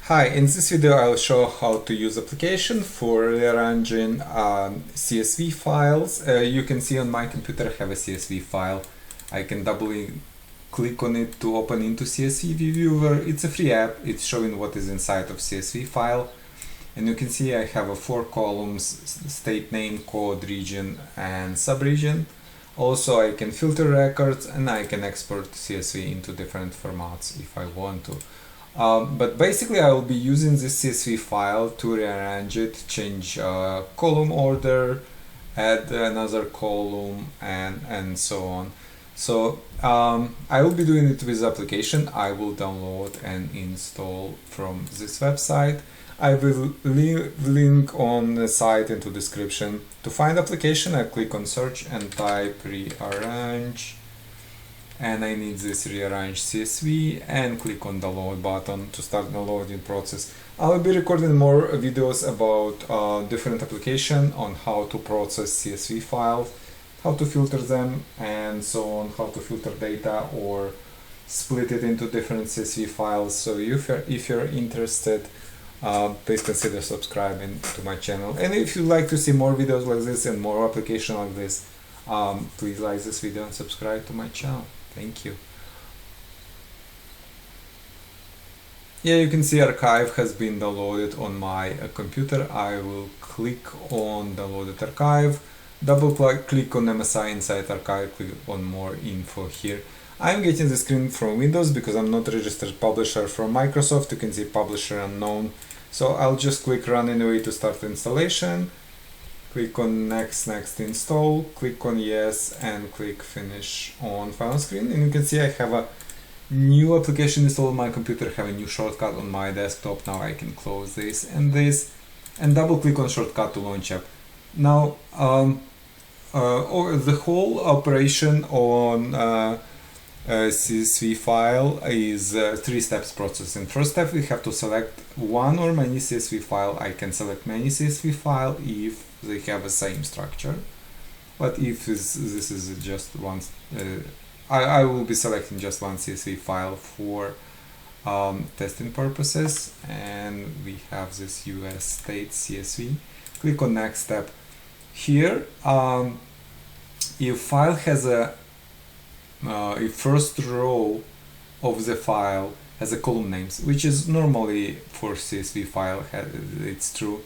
Hi, in this video I'll show how to use application for rearranging CSV files. You can see on my computer I have a CSV file. I can click on it to open into CSV viewer. It's a free app. It's showing what is inside of CSV file. And you can see I have 4 columns: state name, code, region, and subregion. Also I can filter records and I can export CSV into different formats if I want to. But basically I will be using this CSV file to rearrange it, change column order, add another column, and so on. So I will be doing it with the application. I will download and install from this website. I will leave link on the site into description. To find application, I click on search and type rearrange. And I need this Rearrange CSV and click on download button to start the loading process. I will be recording more videos about different application on how to process CSV files, how to filter them, and so on, how to filter data or split it into different CSV files. So if you're interested, please consider subscribing to my channel. And if you'd like to see more videos like this and more application like this, please like this video and subscribe to my channel. Thank you. Yeah, you can see archive has been downloaded on my computer. I will click on downloaded archive, double click on MSI inside archive, click on more info here. I'm getting the screen from Windows because I'm not a registered publisher from Microsoft. You can see publisher unknown. So I'll just click run anyway to start installation. Click on next install, click on yes, and click finish on final screen. And you can see I have a new application installed on my computer, have a new shortcut on my desktop. Now I can close this, and double click on shortcut to launch app. Now the whole operation on CSV file is 3 steps process. In first step we have to select one or many CSV file. I can select many CSV file if they have the same structure, but if this is just one, I will be selecting just one CSV file for testing purposes, and we have this US state CSV. Click on next step. Here if file has a if first row of the file has a column names, which is normally for CSV file, it's true,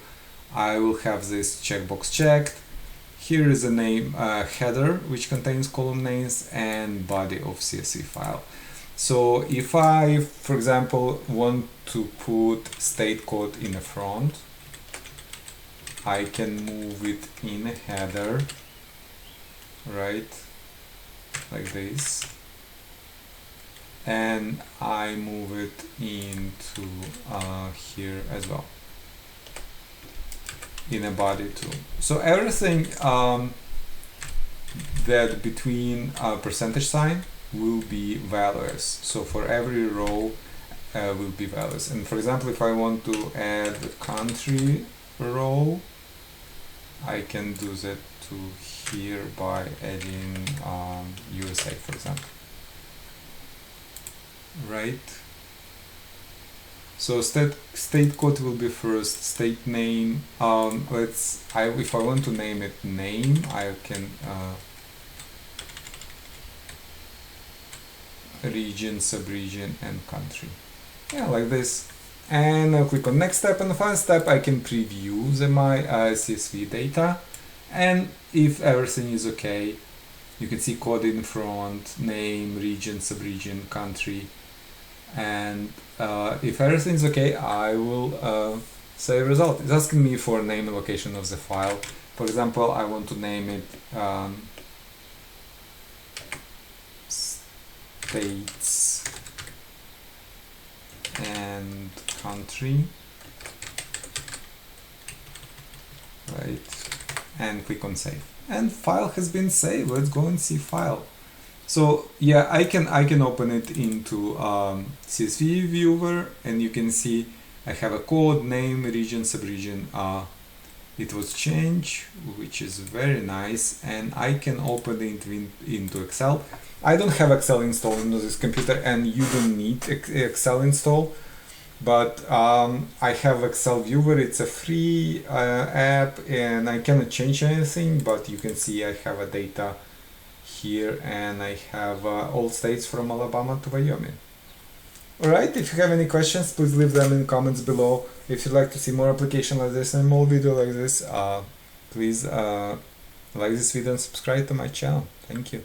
I will have this checkbox checked. Here is a name header which contains column names and body of CSV file. So if I, for example, want to put state code in the front, I can move it in a header, right, like this, and I move it into here as well, in a body too. So everything that between percentage sign will be values. So for every row will be values. And for example, if I want to add country row, I can do that to here by adding USA, for example, right? So state code will be first, state name. If I want to name it name, I can region, subregion, and country. Yeah, like this. And I'll click on next step. And the final step, I can preview my CSV data. And if everything is okay, you can see code in front, name, region, subregion, country. And if everything is okay, I will save result. It's asking me for name and location of the file. For example, I want to name it states and country, right? And click on save. And file has been saved. Let's go and see file. So yeah, I can open it into CSV viewer, and you can see I have a code, name, region, subregion. It was changed, which is very nice, and I can open it into Excel. I don't have Excel installed into this computer, and you don't need Excel install. but I have Excel Viewer. It's a free app, and I cannot change anything, but you can see I have a data here, and I have all states from Alabama to Wyoming. Alright, if you have any questions, please leave them in comments below. If you'd like to see more application like this and more video like this, please like this video and subscribe to my channel. Thank you.